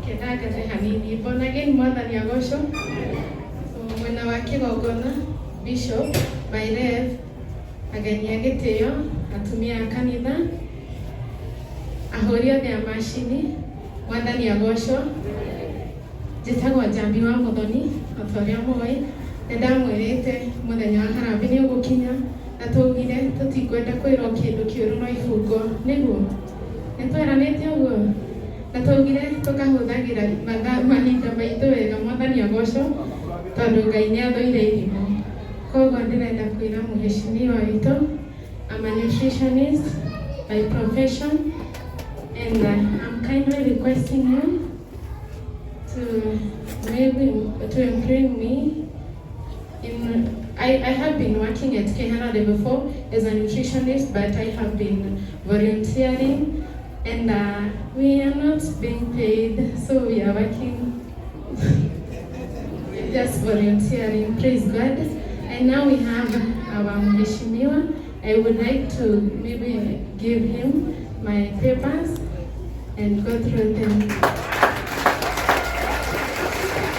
kedagare hanini bonage mwathani agocwo. So mwena wa kigongona Bishop by Rev ageni a gitio atumia a kanitha ahori othe a macini mwathani agocwo. Njĩtagwo Njambi wa Muthoni othe mũĩ ndamwĩrĩte mũthenya wa harambĩ nĩ ũgũkinya na tũugire tũtikwenda kwĩrwo kĩndũ kĩũru no ibungo nĩguo nĩtweranĩte ũguo na tũugire tũkahũthagĩra mahinda maitũ wega mwathani agocwo tondũ Ngai nĩ athũire ithimo. Koguo ndĩrenda kwĩra mũheshimiwa witũ I'm a nutritionist by profession and I'm kindly requesting you to bring me in. I have been working at Kehanade before as a nutritionist, but I have been volunteering and we are not being paid, so we are working just volunteering. Praise God. And now we have our Mheshimiwa. I would like to maybe give him my papers and go through them.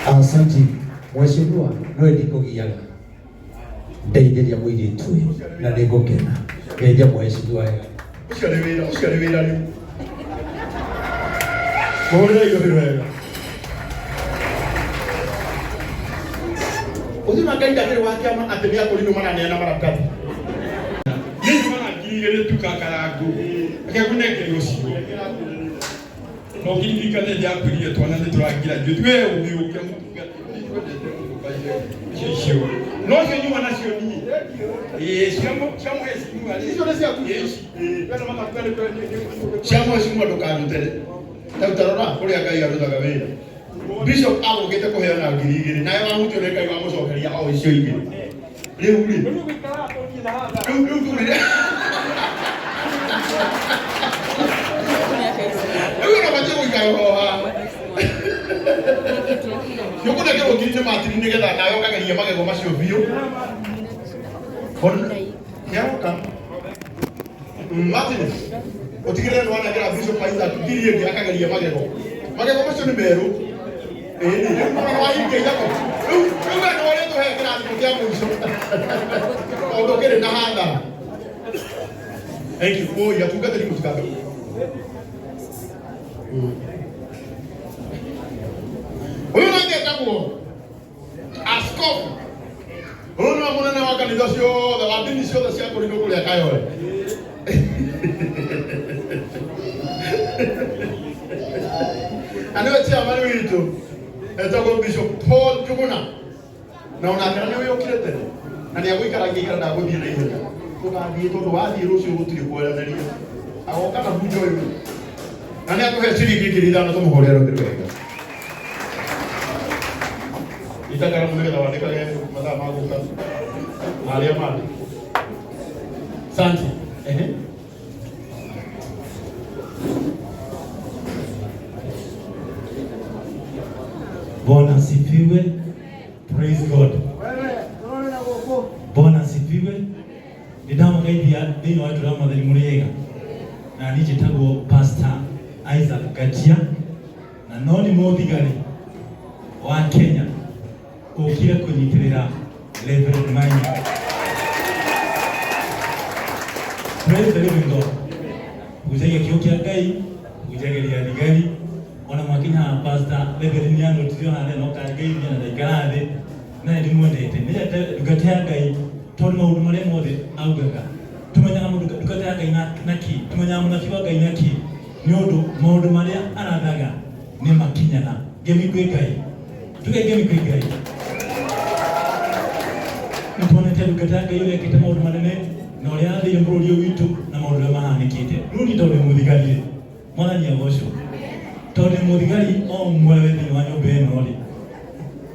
Asante Mheshimiwa, no ndiko giaga ndeithĩria mũirĩtu ũyũ na nĩngũkena ngeithia Mheshimiwa wega ũcio nĩ wĩra rĩu mũhũrĩre igũrũ wega ũthima Ngai ndakĩrĩ wa kĩama atĩ nĩ akũrinũ maraneana marakathi nĩ marangirire tukakarangu akegũnengere ũcio no ngirikane ndiakwĩrire twana nĩ tũrangira njũtwe ũthiũke no cio nyuma nacio ni ciamo hecimu ali icio nĩ ciaku kana matakare ciamo hecimu ndukarutere tarutarora kuria Ngai arutaga wĩra. Bishop agũkĩte kũheana ngiri igĩrĩ nawe wahutio nĩ Ngai wamũcokeria o icio igĩrĩ rĩu rĩ rĩu nabatiĩ gũikara hoha nĩũkũnengerwo ngiri nĩ matiri nĩgetha nawe ũkageria magego macio biũ nĩaroka Martin ũtigĩrĩre nĩ wanengera Bishop Isaac ngiri ĩngĩ akageria magego macio nĩ merũ rĩu wahingia ithako rĩu we nĩ warĩ tũhe kĩrathimo kĩa mũico maũndũ kĩrĩ na hathara. Thank you. Oh, atungatĩri mũtikambe ũyũ nake etagwo askofu. Ũyũ nĩ mũnene wa kanitha ciothe wa ndini ciothe cia kũrinũ kũrĩa Kayole. Na nĩwe chairman witũ etagwo Bishop Paul Njuguna na onake nĩ wĩyũkire tene na nĩ agũikaragia ikara ndagũthiĩ na ihenya tũgathiĩ tondũ wathiĩ rũciũ gũtirĩ kweranĩria agoka na bunjo ũyũ na nĩ akũhe ciringi ngiri ithano tũmũhũrĩre rũthĩ wega itakara mũnĩgetha wandĩkage mathaa ma gũka harĩa mangĩ. Asante. Bwana asifiwe. Praise God. Bwana asifiwe. Nĩndamũgeithia thĩinĩ wa itũra mathani mũrĩega na niĩ njĩtagwo Pastor Isaac Gatia na no nĩ mũthigari wa Kenya ũkire kũnyitĩrĩra Rev Maina. Praise the living God. Gũcagia kĩo kĩa Ngai, gũcagĩria thigari ona mwakinya Pastor Reverend Nyano tio hane no kageithia na ndaikara thĩ na ndĩmwendete nĩete ndungata ya Ngai tondũ maũndũ marĩa mothe augaga tumenyaga mũndũ ndungata ya Ngai na ki tumenyaga mũnabii wa Ngai na ki nĩ ũndũ maũndũ marĩa arathaga nĩ makinyana. Ngemi kwĩ Ngai tũgengemi kwĩ Ngai nĩtuonete ndungata ya Ngai ũrĩa ekĩte maũndũ manene na ũrĩa athĩire bũrũri ũyũ witũ na maũndũ ũrĩa mahanĩkĩte. Rĩu nĩ tondũ mũthigari mwathani agocwo tondũ mũthigari o mwewe thĩinĩ wa nyũmba ĩno rĩ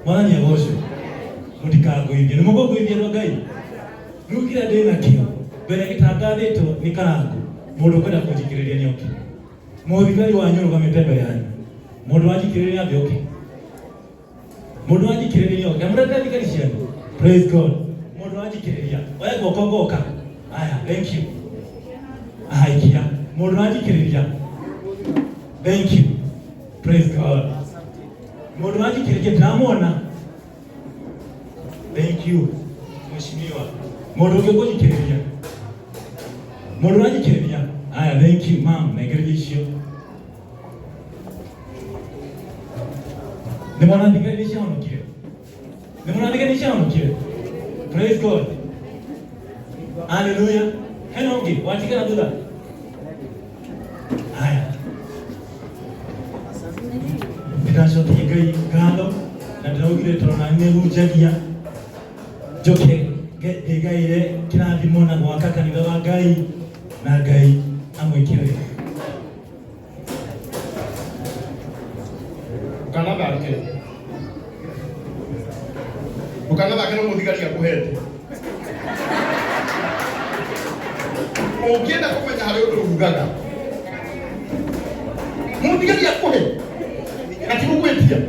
mwathani agocwo mũtikangũithie nĩ mũgũgũithia andũ Ngai. Rĩu kĩrĩa ndĩna kĩo mbere gĩtangathĩtwo nĩ karangu mũndũ ũkwenda kũnjikĩrĩria nĩ oke mũthigari wanyu rũgamĩte mbere yanyu mũndũ wanjikĩrĩria thĩ oke mũndũ wanjikĩrĩria oke amũrete thigari cianyu. Praise God. Mũndũ wanjikĩrĩria oya guoko ngoka aya thank you ahaikia mũndũ wanjikĩrĩria thank you Praise God. Mundu wajikiriria ndamwona. Thank you. Mheshimiwa. Mundu ungi kujikiriria. Mundu wajikiriria. Aya, thank you ma'am. Negereje icio. Nimona ndigereje cionokire. Nimona ndigereje cionokire. Praise God. Hallelujah. Henongi, watikira thutha. Aya. Ndiracokia Ngai ngatho na ndiraugire tondũ nĩ hunjagia njoke ngegaire kĩrathimo na gwaka kanitha wa Ngai na Ngai amwĩkĩre. Ukanathake no mũthigari akũhete. Ũngĩenda kũmenya harĩa ũndũ ugaga mũthigari akũhe na ti gũgwĩtia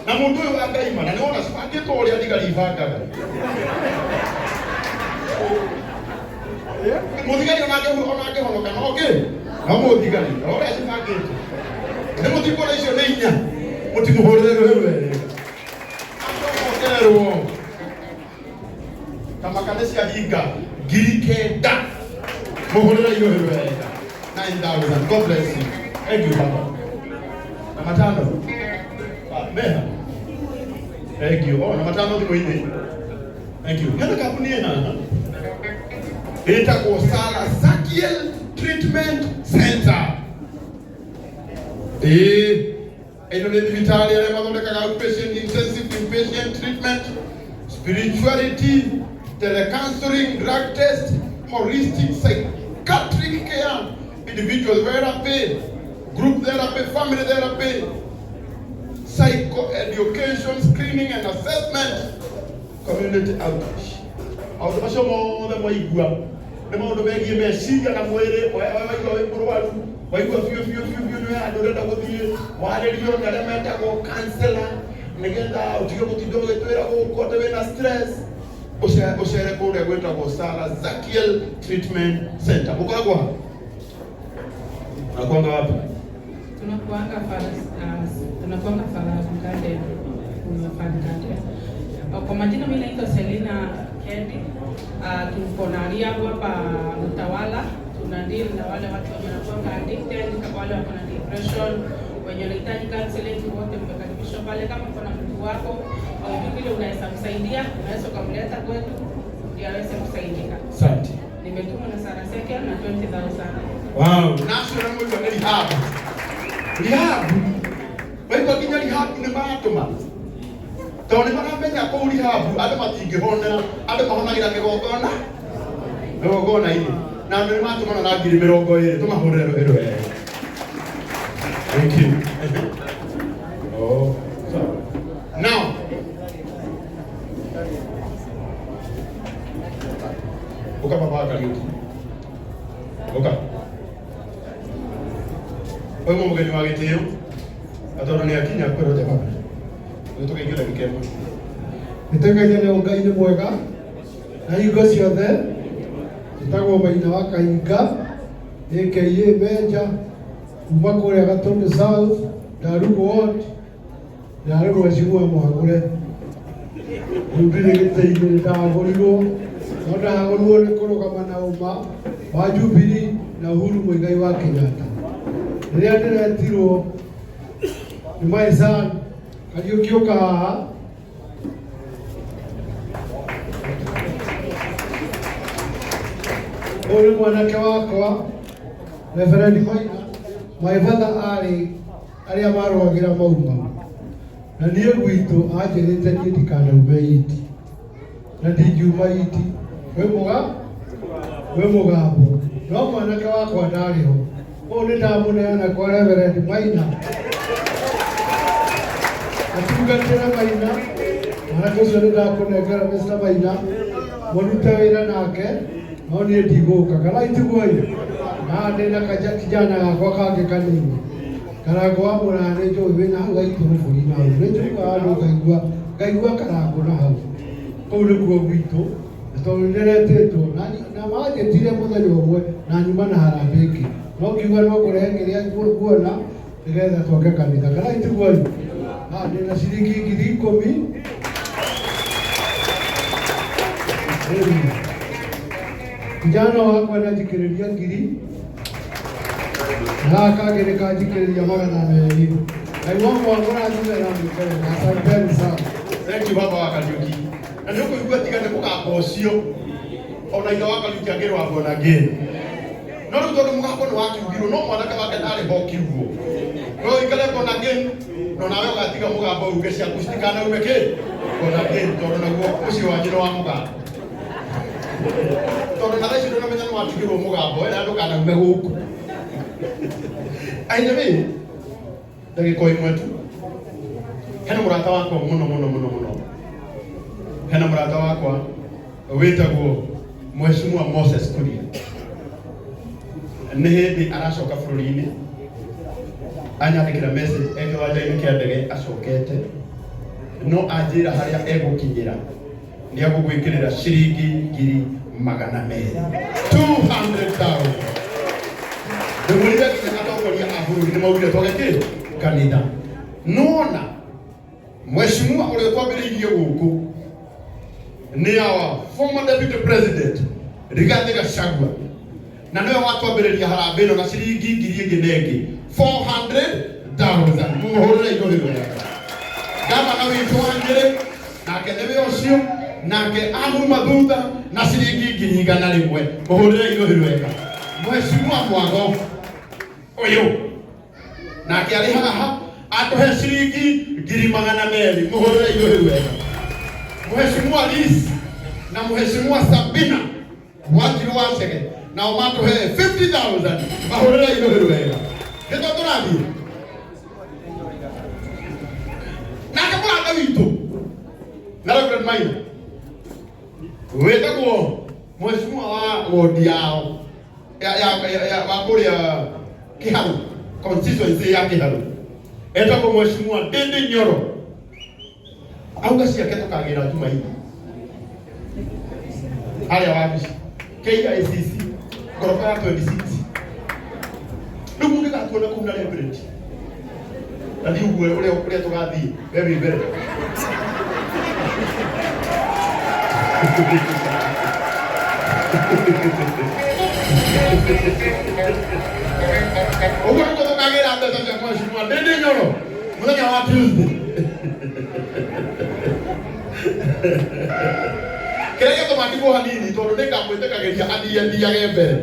na mũndũ ũyũ wa Ngai mana nĩ wona cibangĩtwo ũrĩa thigari ibangaga. Mũthigari ona angĩhonoka no ngĩ no mũthigari ũrĩa cibangĩtwo nĩ mũtikuona icio nĩ inya mũtimũhũrĩre rũhĩ wega akokererwo kama kanisa hinga 9,000 mũhũrĩre rũhĩ wega 9,000. God bless you. Thank you Papa. Na matano meha. Thank you. Oh, na matano thimũ-inĩ. Thank you. Hena kampuni ĩna ĩtagwo Sala Zakiel Treatment Center. Ĩno nĩ thibitarĩ arĩa mathondekaga outpatient, intensive inpatient treatment, spirituality, telecounseling, drug test, holistic psychiatric care, individual therapy, group therapy, family therapy, psycho-education, screening and assessment, community outreach. Maũndũ macio mothe mwaigua nĩ maũndũ megiĩ meciria na mwĩrĩ. Waigua wĩ mũrwaru, waigua biũ nĩ handũ ũrenda gũthiĩ warĩrio nĩ arĩa metagwo counselor nĩgetha ũtige gũtinda ũgĩtwĩra gũkũ atĩ wĩna stress. Ũcere kũrĩa gwĩtagwo Sala Zakiel Treatment Center. Mũkoragwo hapa? Nakuanga wapi? Tunakuanga Faraja Garden. Kwa majina mimi naitwa Selina Kendi. Tuko na Riabu hapa Utawala. Tuna deal na wale watu wenye wanakuwa addicted, kama wale wako na depression, wenye wanahitaji counseling, wote mmekaribishwa pale. Kama kuna mtu wako au vile unaweza msaidia, unaweza kumleta kwetu ili aweze kusaidika. Asante. Nimetuma na Sara Seke na 20,000. Wow. National Moyo ni rehab. Rehab. Wewe kinya rehab ni maatuma. Tondũ nĩ maramenya kũu rehab andũ matingĩhonera, andũ mahonagĩra kĩgongona-inĩ na andũ nĩ matũmana na 20,000 tũmahũrĩre rũhĩ rwega. Thank you. Oh. So, now uka papa kairitu. Uka. Wewe mũgeni wa gĩtĩo. Atoro nĩ akinya kwĩrwo baba. Nĩtũkaingĩra gĩkembo. Nĩtũkaigana Ngai nĩ mwega na hingo ciothe. Nĩtagwo Maina wa Kahinga aka Benja kuma kũrĩa Gatũndũ South, Ndarugu Ward, ndarĩ mweciria Mwagũre. Rĩu ndirĩ gĩtĩ-inĩ nĩndagũrirwo no ndagũrirwo nĩ kũrũgama na ũma wa Jubilee na Uhuru Mũigai wa Kenyatta. Rĩrĩa ndĩretirwo nĩ my son Kariũkiũka haha ũyũ mwanake wakwa Rev Maina, my father arĩa marũagĩra mauma na niĩ gwitũ anjĩrĩte niĩ ndikanaume iti na ndingiuma iti. Wĩ mũgambo no mwanake wakwa ndarĩ ho, ũũ nĩ ndamũneana kwa Rev Maina atungatĩre Maina. Mwanake ũcio nĩ ndakũnengera Mr. Maina mũrute wĩra nake no niĩ ndigũka kana itiguoĩ. Haha ndĩna kijana gakwa kangĩ kanini karango wa mũraya nĩ njũĩ wĩna hau gaitũrũ bũri na hau nĩ njũĩga andũ ngaigua karango na hau. Kũu nĩkuo gwitũ tondũ nĩretĩtwo na manjĩtire mũthenya ũmwe na nyuma na harambĩ ĩngĩ no ngiuga no kũrehe kĩrĩa nguona nigetha twake kanitha kana itiguoni ndina ciringi 10,000 kijana wakwa najikiriria 1,000 na kage nikajikiriria 200 Ngai wangu akũrathime na mbere na asanteni sana. Thank you baba wa Kariuki. Na ndio kuigua tigane mũgambo ũcio ona ithe wa Kariuki angĩrwagwo na ngĩĩ. No rĩu tondũ mũgambo nĩ wakiugirwo no mwanake wake ndarĩ ho kiugwo. No ikare kona ngĩĩ no nawe ũgatiga mũgambo uge ciaku citikanarume kĩ kona ngĩĩ tondũ naguo ũcio wanyu wa mũgambo. Tondũ na thaici ndũnamenya nĩ watigirwo mũgambo ĩrĩa ndũkanarume gũkũ. Aithe ndagĩka ĩmwe tu hena mũrata wakwa mũno hena mũrata wakwa wĩtagwo Mheshimiwa Moses Kuria. Nĩ hĩndĩ aracoka bũrũri-inĩ anyandĩkĩra message kĩwanja-inĩ kĩa ndege acokete no anjĩra harĩa egũkinyĩra nĩ egũgwĩkĩrĩra ciringi 200,000 ndĩmũrire nginya atongoria a bũrũri nĩ maugire twage kanitha nona Mheshimiwa ũrĩa twambĩrĩirie gũkũ nĩ our former deputy president Rigathi Gachagua na nĩwe watwambĩrĩria harambĩ ĩno na ciringi 1,000 400,000 mũhũrĩre igũrũ wega. Gavana witũ wa Nyĩrĩ nake nĩwe ũcio nake amuma thutha na ciringi 100,000 mũhũrĩre igũrũ wega. Mheshimiwa Mwago ũyũ nake arĩ haha atũhe ciringi 200,000 mũhũrĩre igũrũ wega. Mheshimiwa Liz na Mheshimiwa Sabina Wanjiru Wachege nao matũhe 50,000 mahũrĩre igũrũ wega. Nĩtwo tũrathiĩ nake mũrata witũ na Rev Maina wĩtagwo Mheshimiwa wa wodi yao wa kũrĩa Kĩharũ constituency ya Kĩharũ etagwo Mheshimiwa Ndindi Nyoro auga ciake tũkagĩra Jumaine harĩa wabici KICC ngoroba ya 26 rĩu mũngĩgatuona kũu na Reverend na thiĩ ũguo ũrĩa tũgathiĩ wewe mbere ũguo nĩguo tũkagĩra mbeca cia Mheshimiwa Ndindi Nyoro mũthenya wa Tuesday. Kĩrĩa gĩtũmatigwo hanini tondũ nĩngamwĩtĩkagĩria athiage mbere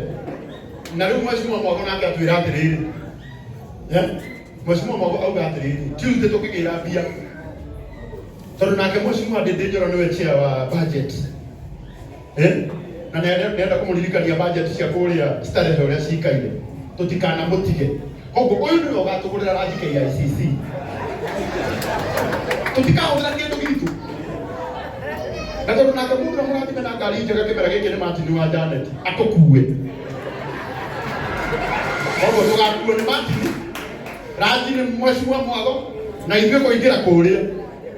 na rĩu Mheshimiwa Mwago nake atwĩra atĩrĩrĩ Mheshimiwa Mwago auga atĩrĩrĩ Tuesday tũkĩgĩra mbia tondũ nake Mheshimiwa Ndindi Nyoro nĩwe chair wa budget na nĩenda kũmũririkania budget cia kũrĩa starehe ũrĩa cikaire tũtikanamũtige. Koguo ũyũ nĩwe ũgatũgũrĩra ranji KICC tũtikahũthĩra kĩndũ gitũ na tondũ nake mũndũ mũrathime na ngari njega kĩmera gĩkĩ nĩ Martin wa Janet atũkue. Koguo tũgakuo nĩ Martin ranji nĩ Mheshimiwa Mwago na ithuĩ kũingĩra kũrĩa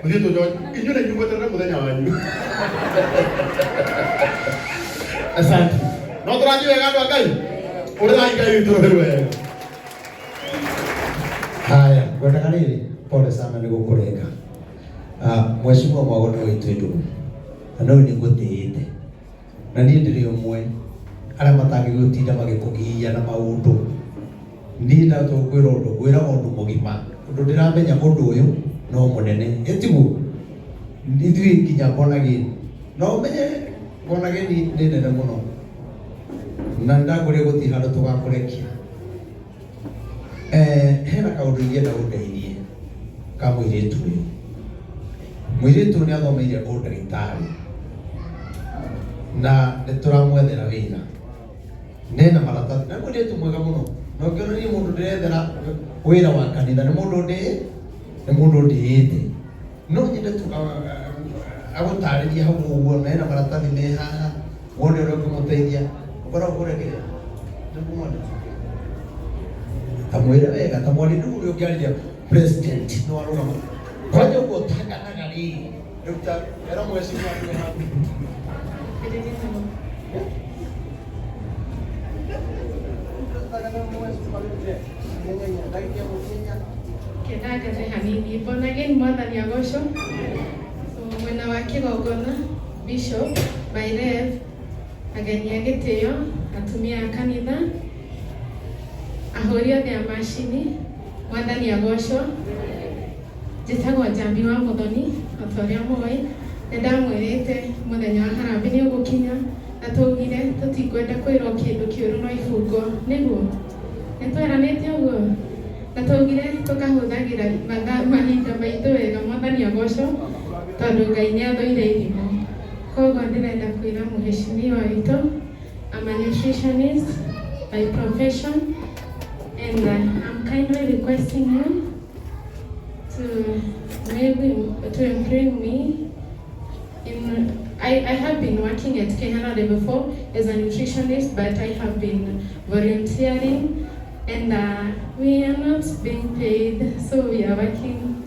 mũthiĩ tũnyoe inyuĩ nĩ inyuĩ mũthenya wanyu. Asante. No tũrathiĩ wega andũ a Ngai ũrĩrai Ngai witũ rũhĩ wega. Haya, ngwendaga rĩrĩ pole sana nĩ gũkũrenga. Mheshimiwa Mwago nĩ wĩtũ ndũ na no nĩ ngũtĩĩte na niĩ ndĩrĩ ũmwe arĩa matangĩgũtinda magĩkũgiia na maũndũ. Niĩ ndatũkwĩra ũndũ ngwĩra mũndũ mũgima ũndũ ndĩramenya mũndũ ũyũ no mũnene ĩtiguo ithuĩ nginya mbonagĩni no ũmenye mbonagĩni nĩ nene mũno na ndagũrĩa gũthiĩ handũ tũgakũrekia. Hena kaũndũ ingĩenda ũndeithie ka mũirĩtu ũyũ. Mũirĩtu nĩ athomeire ũndagĩtarĩ na nĩtũramwethera wĩra nena maratathi na mũirĩtu mwega mũno na ũngĩonoria mũndũ ndĩrethera wĩra wa kanitha nĩ mũndũ ndĩĩte no nyende agũtarĩria hau ũguo na hena maratathi me haha wone ũrĩa ũngĩmũteithia ũkoragwo kũrekera tamwĩra wega tamwari ndugu ũrĩa ũngĩarĩria president no arũgama kwanja ũguo taganaga rĩrĩ rĩu era Mheshimiwa Kedagare hanini bonageni mwathani agocwo. Mwena wa kigongona Bishop by Rev ageni a gĩtĩo, atumia a kanitha, ahũri othe a macini, mwathani agocwo. Njĩtagwo Njambi wa Mũthoni, o ta ũrĩa mũĩ, nĩndamwĩrĩte mũthenya wa harambĩ nĩ ũgũkinya, na twaugire tũtikwenda kwĩrwo kĩndũ kĩũru no ibungo, nĩguo nĩtweranĩte ũguo, na twaugire tũkahũthagĩra mahinda maitũ wega, mwathani agocwo, tondũ Ngai nĩathũire irimũ. Koguo ndĩrenda kwĩra mũheshimiwa witũ, I'm a nutritionist by profession, and I'm kindly requesting you to bring me in. I have been working at Canada before as a nutritionist, but I have been volunteering, and we are not being paid, so we are working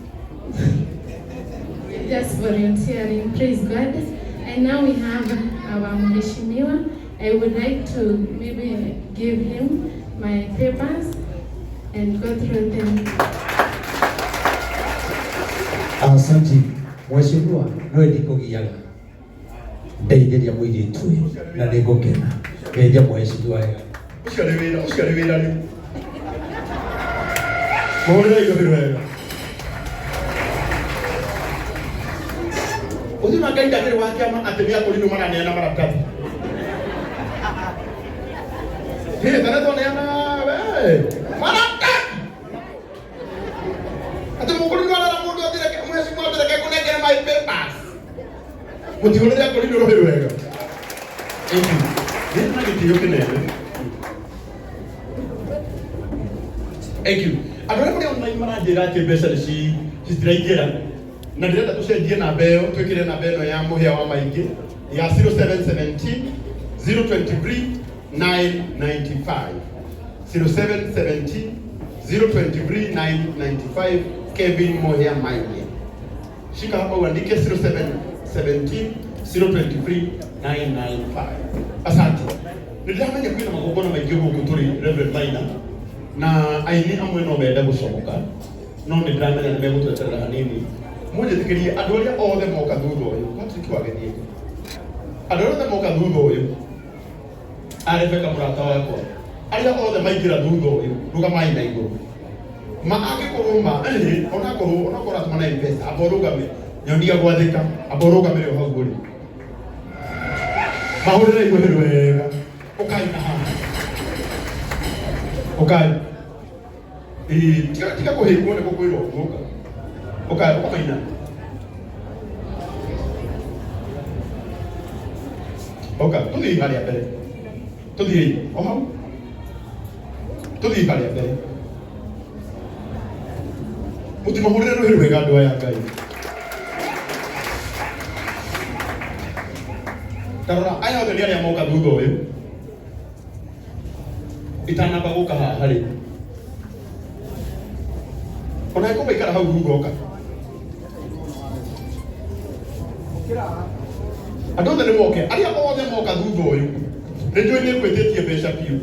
just volunteering. Praise God. And now we have our mheshimiwa. I would like to maybe give him my papers and go through them. Asante mheshimiwa, no ndikugiaga ndeithĩria mũirĩtu ũyũ na nĩngũkena ngeithia mheshimiwa wega. Ũcio nĩ wĩra rĩu. Mũhũrĩre igũrũ wega. Ũthima Ngai ndakĩrĩ wa kĩama atĩ nĩakũrinwo maraneana maratathi. Tanatwo neana we maratathi. Atĩ mũkũrinwo arara mũndũ athire mheshimiwa athire kũnengera my papers. Mũtiũrĩre akũrinwo rũhĩ wega. Nĩ na gĩtĩo kĩnene. Thank you. Andũ arĩa marĩ online maranjĩra atĩ mbeca citiraingĩra, na ndĩrenda tũcenjie namba ĩyo, twĩkĩre namba ĩno ya mũhĩa wa maingĩ ya 0717 023 995 0717 023 995 Kevin Mũhĩa Maingĩ. Shika hapa uandike 0717 023 995. Asante. Nĩndĩramenya kwĩna magongona maingĩ gũkũ tũrĩ Rev Maina, na aini amwe no mende gũcomoka, no nĩndĩramenya nĩmegũtweterera hanini. Mũnjĩtĩkĩrie andũ arĩa othe moka thutha ũyũ, Patrick wagethie. Andũ othe moka thutha ũyũ, Rebeka mũrata wakwa, arĩa othe maingĩra thutha ũyũ, rũgamai na igũrũ. Angĩkorwo onakorwo atũma na M-Pesa, amba ũrũgame, nyonia gwathĩka, amba ũrũgamĩre o hau ũrĩ. Mahũrĩre igũrũ wega, ũkai na haha. Ũkai. Tiga kũhĩngwo nĩ gũkwĩrwo ũguo. Okay, Maina. Okay, tuthiĩ harĩa mbere. Tuthiĩ o hau. Tuthiĩ harĩa mbere. Mũtimahũrĩre rũhĩ rwega andũ aya Ngai. Tarora, aya othe nĩ arĩa moka thutha ũyũ. Itanamba gũka haha rĩ. Ona ĩkũmba ikara hau thutha oka. Andũ othe nĩ moke, arĩa othe moka thutha ũyũ, nĩnjũĩ nĩngwĩtĩtie mbeca biũ.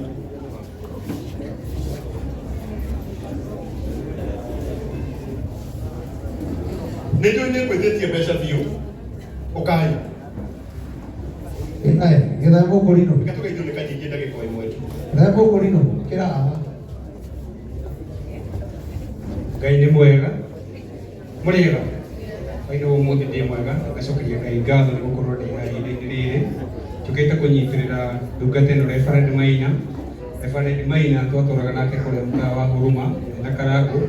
Nĩnjũĩ nĩngwĩtĩtie mbeca biũ. Ũkai. Gĩtha mũkũrinũ. Gatũgeithio nĩ kanyingĩ ndagĩka ĩmwe tu. Gĩtha mũkũrinũ, kĩra haha. Ngai nĩ mwega. Mũrĩega. Kaino ũmũthĩ ndĩ mwega, ngacokeria Ngai ngatho nĩ gũkorwo ndĩ haha ihinda-inĩ rĩrĩ. Njũkĩte kũnyitĩrĩra ndungata ĩno Rev Maina. Rev Maina twatũraga nake kũrĩa mũtaa wa Huruma na Karangũ,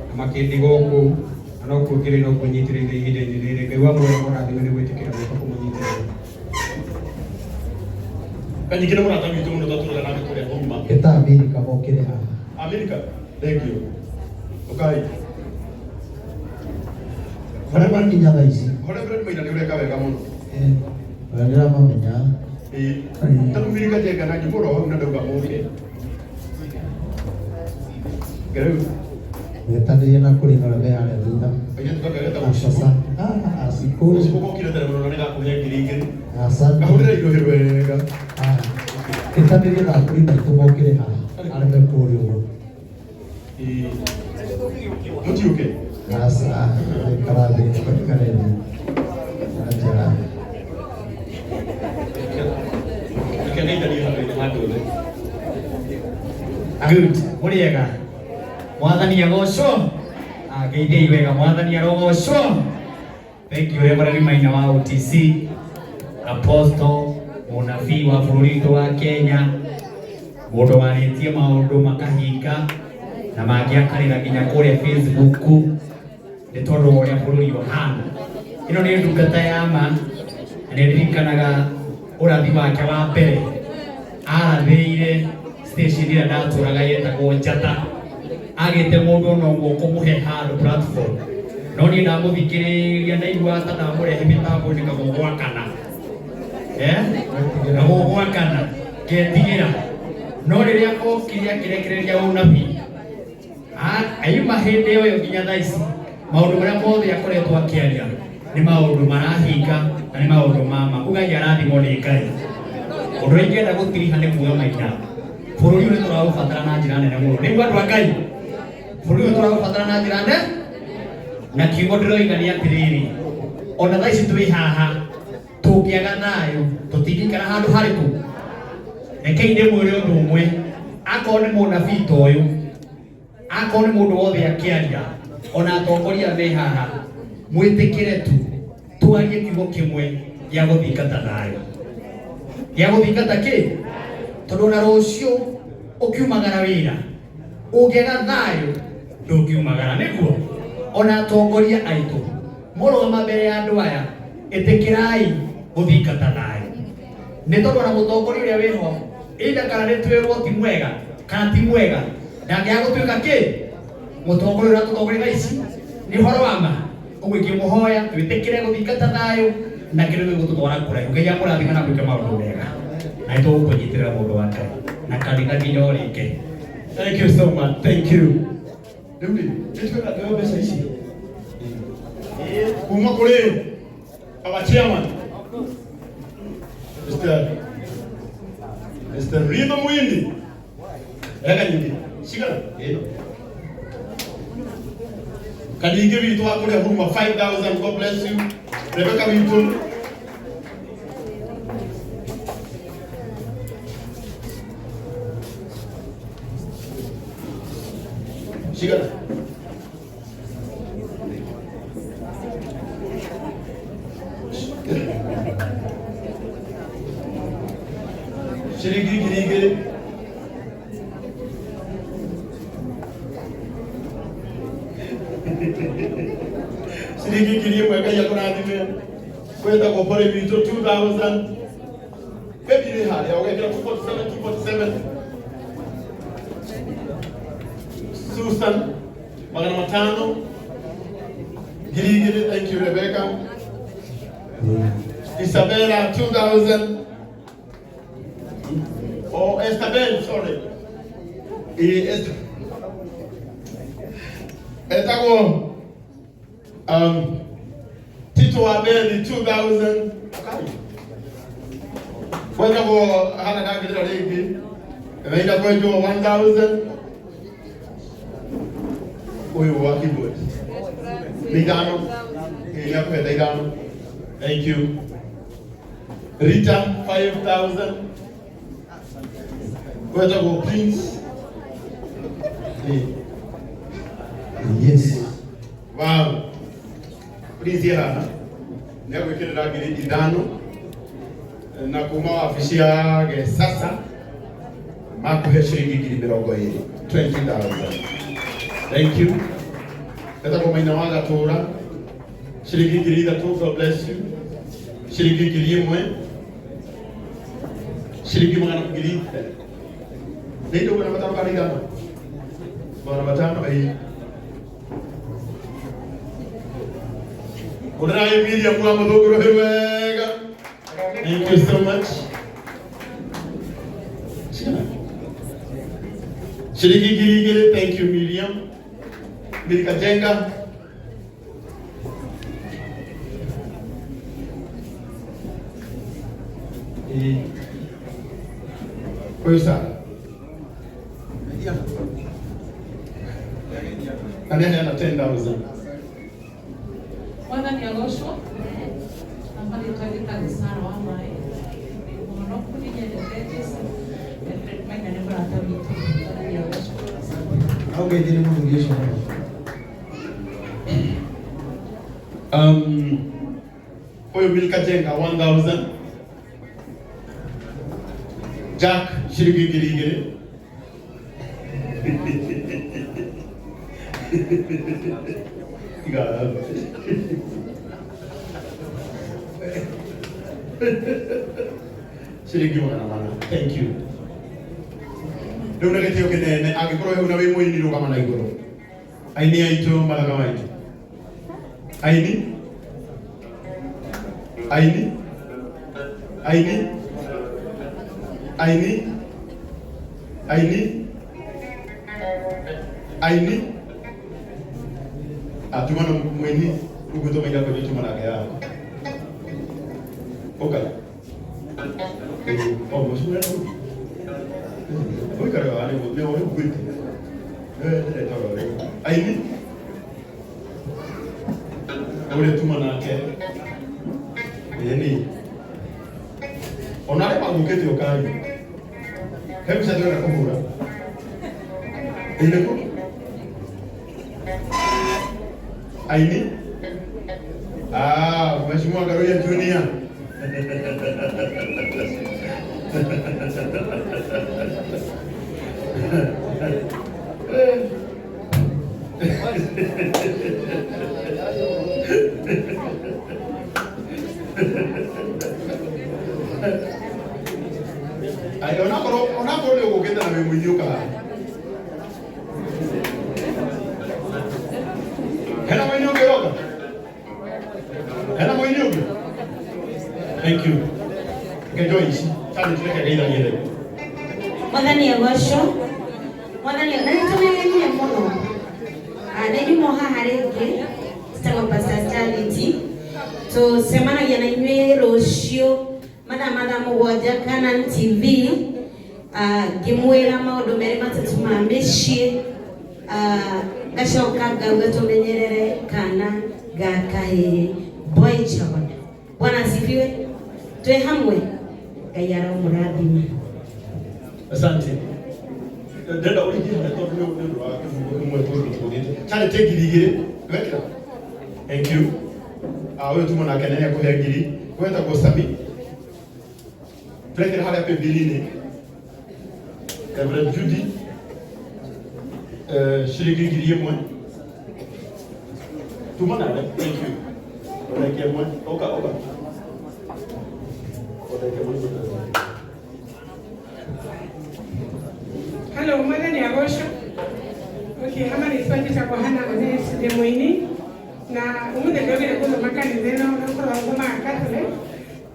na makĩndiga gũkũ, na no kuongerera no kũnyitĩrĩra ihinda-inĩ rĩrĩ. Ngai wa muoyo mũrathime nĩ gwĩtĩkĩra gũka kũmũnyitĩrĩra. Kanyingĩ nĩ mũrata witũ mũno twatũraga nake kũrĩa Huruma. Gĩta Amerika mokĩre haha. Amerika, thank you. Okay. Harĩa makinya thaa ici. Rev Maina nĩ ũreka wega mũno. Ũrĩa ndĩramamenya. Takumilika jenga na jimuro hau na ndauga mũke. Gereu. Ngetanĩria na kũrĩnora me harĩa thutha. Kaja tukageleta Asasa. Asiku. Usipokuwa kile tele mnono nega kuhia ngiri. Asante. Kahurira irohero wega. Ngetanĩria na kũrĩna tũmokĩre haha. Areme kũrĩ ũguo. Mutiuke. Asa, karabi kanitha. Acha. Kanitha ni handũ thĩ. Good. Muriega. Mwathani agocwo. Ngeithia wega mwathani arogocwo. Thank you Rev Maina wa OTC. Apostle, munabii wa bũrũri wa Kenya. Mũndũ warĩtie maũndũ makahinga na mangĩakarĩra nginya kũrĩa Facebook nĩ tondũ ũrĩa bũrũri ũhana. Ĩno nĩ ndungata ya ma na nĩ ndirikanaga ũrathi wake wa mbere arathĩire station ĩrĩa ndatũraga yetagwo Njata. Agĩte mũndũ no kũmũhe handũ platform. No niĩ ndamũthikĩrĩria ndaigua ta ndamũrehe mĩtambo-inĩ kagũgwakana. Kagũgwakana ngetigĩra. No rĩrĩa okire akĩrekereria ũnabii aima hĩndĩ ĩyo nginya thaa ici maũndũ marĩa mothe akoretwo akĩaria nĩ maũndũ marahinga na nĩ maũndũ mama. Ugai arathimwo nĩ Ngai. Ũndũ ũrĩa ingĩenda gũtiriha nĩ muoyo Maina. Bũrũri ũyũ nĩ tũraũbatara na njĩra nene mũno. Nĩguo andũ a Ngai. Bũrũri ũyũ tũraũbatara na njĩra nene. Na kiugo ndĩroiga nĩ atĩrĩrĩ, ona thaa ici twĩ haha tũngĩaga thayũ tũtingĩikara handũ harĩkũ. Rekei ndĩmwĩre ũndũ ũmwe, akorwo nĩ mũnabii ta ũyũ, akorwo nĩ mũndũ wothe akĩaria, ona atongoria me haha, mwĩtĩkĩre tu twarie kiugo kĩmwe gĩa gũthingata thayũ. Gĩa gũthingata kĩ? Tondũ ona rũciũ ũkiumagara wĩra, ũngĩaga thayũ ndũngiumagara. Nĩguo ona atongoria aitũ mũrũgama mbere ya andũ aya, ĩtĩkĩrai gũthingata thayũ. Nĩ tondũ ona mũtongoria ũrĩa wĩho ĩnda kana nĩ twĩrwo ti mwega kana ti mwega ndangĩaga gũtuĩka kĩ? Mũtongoria ũrĩa tũtongoria thaa ici nĩ ũhoro wa ma. Ũguo ingĩmũhoya twĩtĩkĩre gũthingata thayũ na kĩndũ gĩgũtũtwara kũraihu. Ngai amũrathime na gwĩka maũndũ mega na nĩtũgũkũnyitĩrĩra mũndũ wa Ngai na kanitha nginya ũrĩke. Thank you so much. Thank you. Mbeca ici kuma kũrĩ our chairman Mr. Rev Maina. Ega nyingi. Shikana. Kadinge vitu wako kule huruma 5,000. God bless you. Rebecca vitu. Shikana. Shiringi giringiri. Shiringi giringiri mweka ya kunathime. Kwenda kwa pole vitu 2,000. Baby ni hali ya wekera 247. Susan magana matano. Giringiri, thank you Rebecca. Isabella 2,000. Oh, Estabel, sorry. Etago Tito Abeli 2,000. Kwenda kwa hana kagidira ligi. Emeida kwejo 1,000. Uyu wa keyboard. Ligano. Iya kwa ligano. Thank you. Rita 5,000. Kwenda kwa Prince. Yes. Wow. Prince ya nego ikirira ngiri ithano na kuma wabici yake sasa makuhe ciringi ngiri 20,000. Thank you. Kata kwa Maina wa Gatura ciringi ngiri 3. God bless you. Ciringi ngiri 1. Ciringi magana ngiri. Ndio kuna matano kali gani? Bwana matano ai. Unaye Miriam wa Mudogoro wega. Thank you so much. Shiriki giri, thank you Miriam. Milika Jenga. Anaenda 10,000. Mwathani agoshwo na marĩtwa gĩtagĩcara wa maĩ mũhonoku nĩ nyendete Jesũ Rev Maina nĩ mũrata witũ. Mwathani agoshwo. Aũgeithie nĩ mũthuri ũcio mũno. Huyu Milka Jenga 1,000. Jack shilingi 2,000. Shilingi 100. Thank you. Ndio naketio kinene agikorwo una wi muini rugama na iguru. Aini aitu malaga maitu. Aini Aini Aini Aini Aini Aini atumana mweni uguto maida kwa jitu malaka ya okay oh mosura no kare wale mwe wale kwiti Aini ule tumana ke yani onale magukete okai hebu sasa ndio nakumbuka ile ko Aini mheshimiwa Garoya Junior Ayo onakoro leo guketa na mwinyuka. Hena mwinyuka yoga. Hena mwinyuka. Thank you. Ngejoishi. Tani tuleke gaida yele. Mwathani agoshwo. Mwathani nanitumegenie muno. Nĩ nyumo haha rĩngĩ citagwo Pastor Charity tũcemanagia na inyuĩ rũciũ mathaa mũgwanja Canaan TV ngĩmwĩra maũndũ merĩ matatũ ma mĩciĩ ngacoka ngauga tũmenyerere kana gaka boy child. Bwana asifiwe. Twĩ hamwe. Ngai aramũrathima. Asante. Dada ulikia na toka leo ndio wa kumwepo chale tegirigire wekera. Thank you. Wewe tumo na kenene kwa ngiri kwenda kwa Sami. Turekera hali hapa biline. Rev Judy shilingi ngiri mwe. Tumo na thank you. Turekera mwe oka. Turekera mwe. Hello, Mwathani agoshwo. Okay, hama ni swali cha kwa hana mwenye mwini na umude ndio vile kuna makanitha ino nakorwo ngoma Catholic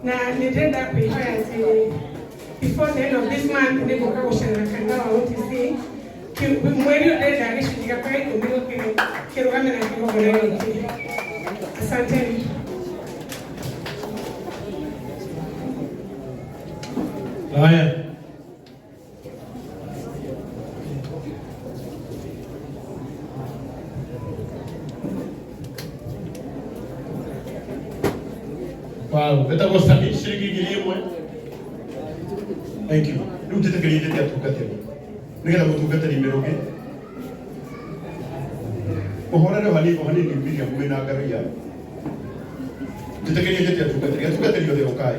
na nitenda kuihoya ati before the end of this month niko kagucana kanitha wa OTC mweri ndenda gicunjĩ gakwa gĩkũmi kĩrũgame na kĩgongona gĩkĩ. Asanteni. Haya. Wow, beta go Sami shilingi ngiri mwe. Thank you. Ndio tutakalije ya tukatero. Nigera gutungata ni meroge. Ohora ro hani ni mbiri ya mwena Garoya. Tutakalije ya tukatero yode okai.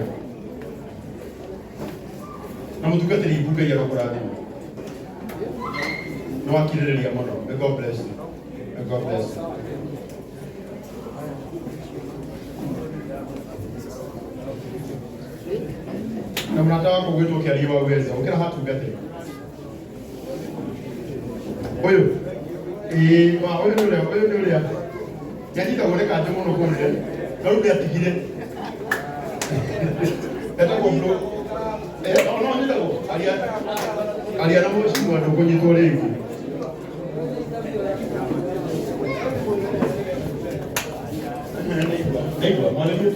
Na mutukatero ibuga ya rokoradi. No akireria mono. May God bless you. May God bless you. Na mnataka kugwetwo kialiwa uweza ukira hatu gate oyo oyo ndio ya yanyika goreka ate muno kumre na rubi atigire eta ko mlo ono nyita ko alia na mo simu ndo konyito leki neighbor mwalimu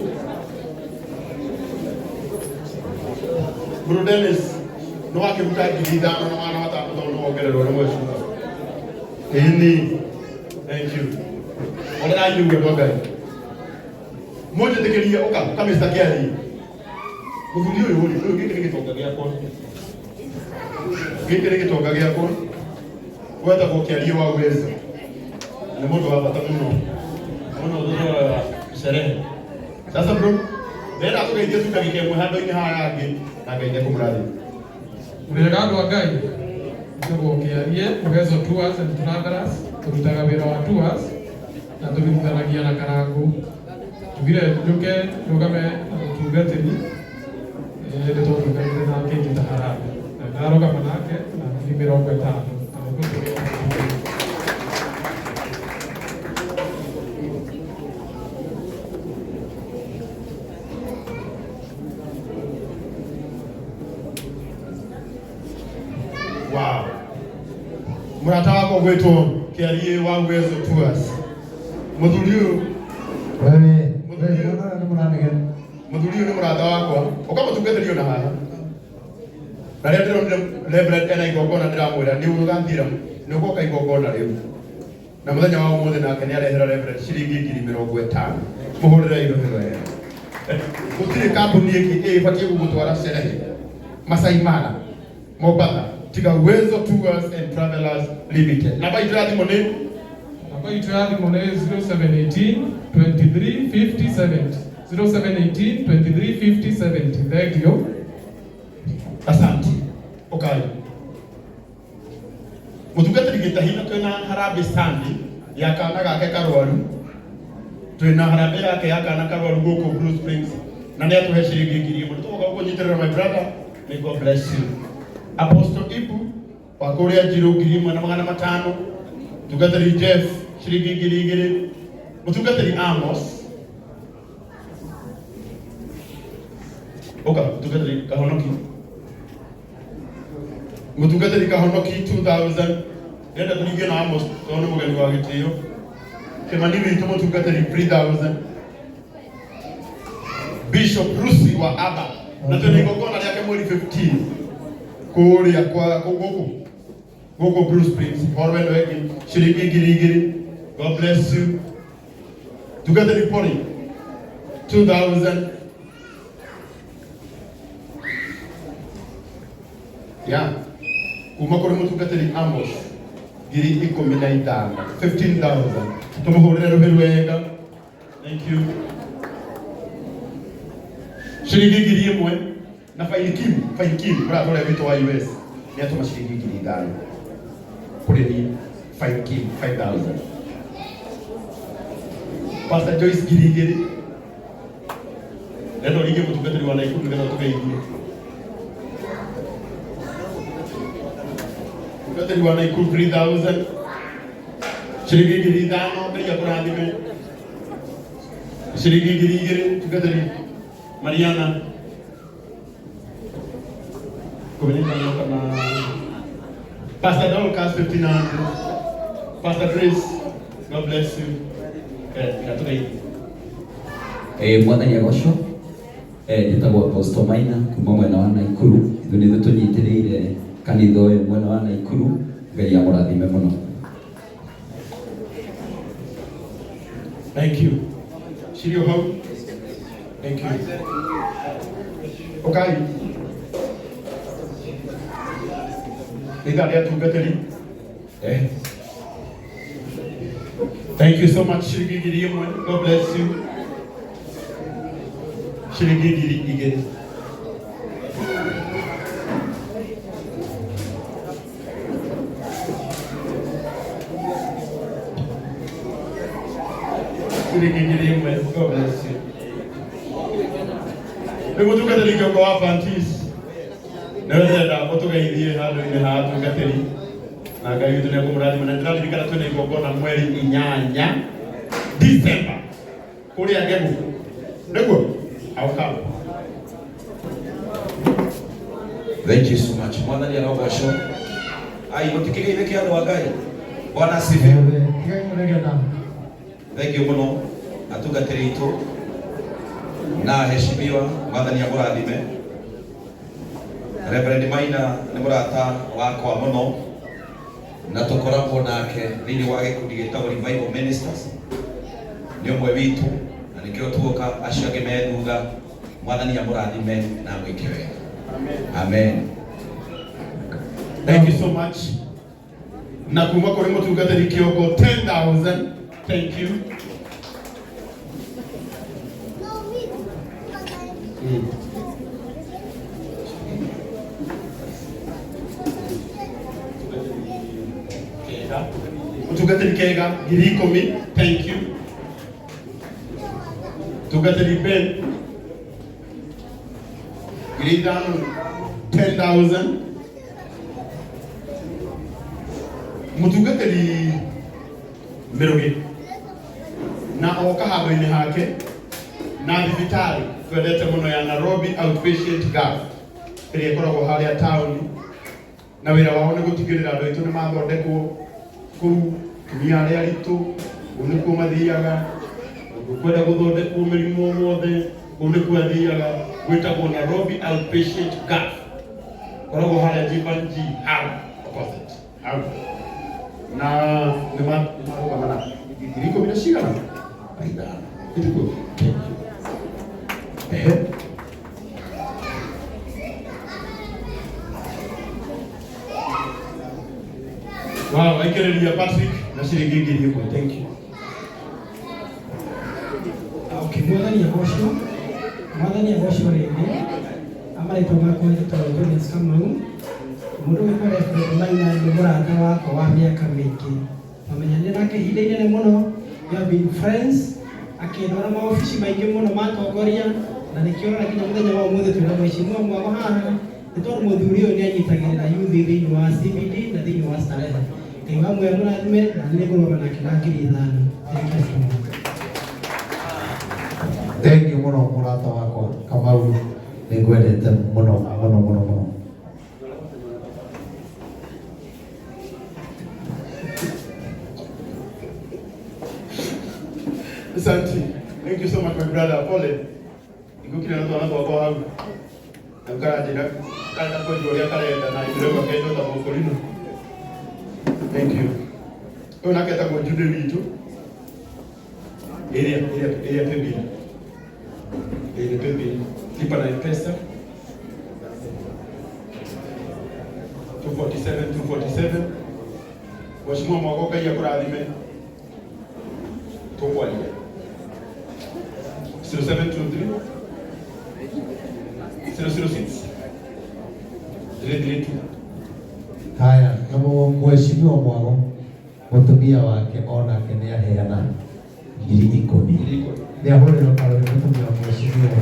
Bro Dennis, no wake mtaji bidhaa na mwana watatu ndio ongelelwa na mheshimiwa. Ini Thank you. Ona na you ndo ngai. Moja tekeria oka Mr. Kiari. Muthuri uyu uri uyu giki gitonga giakwa. Giki gitonga giakwa. Wenda gukiaria wa uwezo. Ni mundu wa bata muno. Muno ndio sherehe. Sasa bro, nenda tukaithie tukagike muhando-ini harangi na ngaide kumurathi. Wĩra wa Ngai tũgũkĩarie Uwezo Tours and Travelers, tũrutaga wĩra wa tours na tũrutithanagia na Karangũ. Tugire njũke rũgame ũtungatĩri nĩ tũtungatĩre na kĩngĩ ta harambĩ. Na ndarũgama nake na ngiri 50. Wow. Murata wako gwetwo Kiarie wa Uwezo Tours. Muthuri uyu muthuri uyu ni murata wakwa. Ukamutungatĩrio na haha. Na rĩrĩa ndĩronire Reverend ena igongona ndĩramwĩra nĩ ũgathira nĩ ũgoka igongona rĩu. Na mũthenya wa ũmũthĩ nake nĩ arehera Reverend ciringi 50,000. Mũhũrĩre irohero wega. Gũtirĩ kambuni ĩngĩ ĩbatiĩ gũgũtwara sherehe Masai Mara, Mombasa, tiga Uwezo Tours and Travelers Limited. Namba itu ya thimũ nĩ 0718 23 50 70. 0718 23 50 70. Thank you. Asante. Okay. Mutungatĩri gĩtahina twĩna harambĩ stand ya kana gake karwaru. Twĩna harambĩ yake ya kana karwaru gũkũ Blue Springs. Na nĩ atũhe ciringi 1,000. Tũgoka kũnyitĩrĩra my brother. May God bless you. Apostle Ibu wa kũrĩa Njirũ 1,500. Mutungatĩri Jeff ciringi 2,000. Mutungatĩri Amos. Mutungatĩri Kahonoki. Mutungatĩri Kahonoki 2,000. Nenda tuningie na Amos tondũ mũgeni wa gĩtĩo. Kĩmani witũ mutungatĩri 3,000. Bishop Rusi wa Aba. Na twĩna igongona rĩake mweri 15. Kũrĩa kwa gũkũ Blue Springs. Horo wendo weki ciringi 2,000. God bless you. Mutungatĩri Pori 2,000. Yeah. Kuma kuri mutungatĩri Amos 15,000. 15,000. Tumuhũrĩre rũhĩ wega. Thank you. Ciringi 1,000 na Faikim mũratũrĩa witũ wa US nĩ atũma ciringi 5,000 kũrĩ niĩ Faikim 5,000. Pastor Joyce 2,000. Nenda ũringe mũtungatĩri wa Naikuru nĩgetha tũgeithie. Mutungatĩri wa Naikuru 3,000. Ciringi 5,000 mbei ya kũrathime. Ciringi 2,000. Mutungatĩri Mariana. Pastor Dorcas 1,500. Pastor Grace, God bless you. Mwathani agocwo. Njĩtagwo Apostle Maina kuma mwena wa Naikuru. Ithuĩ nĩ tũnyitĩrĩire kanitha ũyũ mwena wa Naikuru. Ngai amũrathime mũno. Thank you. Shirio hau. Thank you. Okay. Thank you so much, Shirigiri. God bless you. Shirigiri again. Shirigiri, God bless you. We will look at the league of our panties. Nenda ũtũgeithie handũ-inĩ ha atungatĩri na Ngai witũ nĩ ekũmũrathima na ndĩraririkana twĩna igongona mweri 8 December kũrĩa Ngemu nĩguo aũkama. Thank you so much. Mwathani arogocwo. Ai mũtikĩgeithĩke andũ a Ngai. Bwana asifiwe. Thank you mũno atungatĩri aitũ na heshimiwa. Mwathani amũrathime. Reverend Maina nĩ mũrata wakwa mũno na tukoragwo nake thiini wa gikundi gitagwo Revival Ministers ni umwe witu na nikio tuoka acio angi methuga mwathani amurathime na mwike wega. Amen. Thank you so much. Na kuma kuri mutungatiri kiongo 10,000. Thank you. Mutungatiri kega ngiri 10. Thank you. Mutungatiri Ben ngiri 10,000. Mutungatiri Mirugi na oka handũ-inĩ hake na thibitarĩ twendete mũno ya Nairobi outpatient gap ĩrĩa ĩkoragwo harĩa taũni, na wĩra wao nĩ gũtigĩrĩra andũ aitũ nĩ mathondekwo kũu, tumia arĩa aritũ kũu nĩkuo mathiaga, kwenda gũthondekwo mĩrimũ mothe kũu nĩkuo athiaga, gwĩtagwo Nairobi outpatient gap, koragwo harĩa G1G hau opposite hau na nĩ marũgamana ngiri 10 na cigana aithana ĩtuko. Wow, aikereria Patrick na ciringi ngiri 1. Thank you. Okay, mwathani agocwo rĩngĩ amarĩtwo makwa njĩtagwo Jones Kamau, mũndũ wĩtwa Rev Maina nĩ mũrata wakwa wa mĩaka mĩingĩ, twamenyanire nake ihinda inene mũno, we have been friends, akĩndwara maobici maingĩ mũno matongoria, na nĩkĩo nginya mũthenya wa ũmũthĩ twĩna mheshimiwa mwako haha nĩ tondũ mũthuri ũyũ nĩ anyitagĩrĩra youth thĩinĩ wa CBD na thĩinĩ wa Starehe. Ngai wa mwega mũrathime na nĩ ngũrũgama nake na ngiri 5. Thank you mũno mũrata wakwa Kamau, nĩ ngwendete mũno mũno mũno mũno. Asante. Thank you so much my brother. Pole. Nikukira na twana twakwa hau. Ngamkarajira kana kujua kalenda na ndio kendo ta mokorino. Thank you. Ona keta kwa jude witu. Area pembeni. Area pembeni. Lipa na M-Pesa. 247. Washimwa mwagoka ya kurathime. Tokwalia. 0723 006 332. Haya, na mheshimiwa Mwago mũtumia wake onake nĩ aheana ngiri 10. Nĩ ahũrĩrwo karũri mũtumia wa mheshimiwa.